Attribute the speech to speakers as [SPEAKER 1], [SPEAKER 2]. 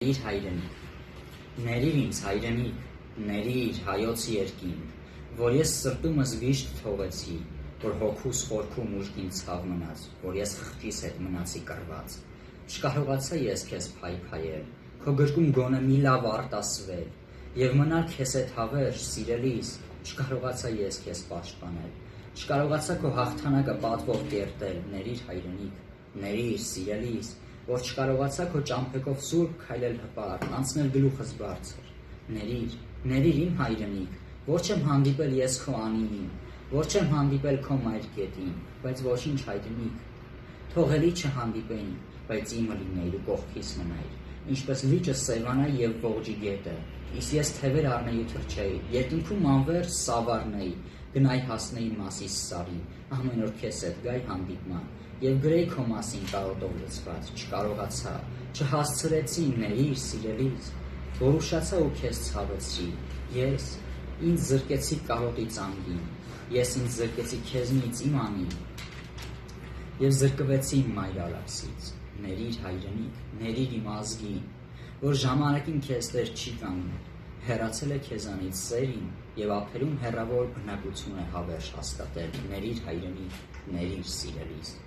[SPEAKER 1] Իր հայրենիք, ներիր ինձ հայրենիք, ներիր հայոց երկին, որ ես սրտումս վիշտ թողեցի, որ հոգուս խորքում ուժգին ցավ մնաց, որ ես խղճիս հետ մնացի կռված, չկարողացա ես քեզ փայփայել, քո գրկում գոնե մի լավ արտ ասվել, եւ մնալ քեզ հետ հավերժ, սիրելիս, չկարողացա ես քեզ պաշտպանել, չկարողացա քո հաղթանակը պատվով կերտել, ներիր հայրենիք, ներիր սիրելիս, որ չկարողացա քո ճամփեքով սուրբ քայլել հպարտ, անցնել գլուխս բարձր, ներիր իմ հայրենիք, որ չեմ հանդիպել ես քո անիվին, որ չեմ հանդիպել քո մայր գետին, բայց ոչինչ հայրենիք, թողելի չհանդիպեին, բայց իմը լինեիր ու կողքիս մնայիր, ինչպես լիճը Սևանա եւ ողջի գետը, իսկ ես թևեր առնեի ու թրջեի, երկինքում անվերջ սավառնեի, գնայի հասնեի Մասիս սարի, ամեն օր քեզ հետ գայի հանդիպման, եւ գրեի քո մասին կարոտով լցված, չկարողացա, չհասցրեցի, ներիր սիրելիս, որ ուշացա ու քեզ ցավեցի, ես ինձ զրկեցի կարոտի ծանգին, ես ինձ զրկեցի քեզնից իմ անին, եւ զրկվեցի իմ մայր Արաքսից, ներիր հայրենիք, ներիր իմ ազգին, որ ժամանակին քեզ տեր չի կանգնել, հեռացել է քեզանից սերին եւ ափերում հեռավոր բնակություն է հավերժ հաստատել, ներիր հայրենիք, ներիր սիրելիս։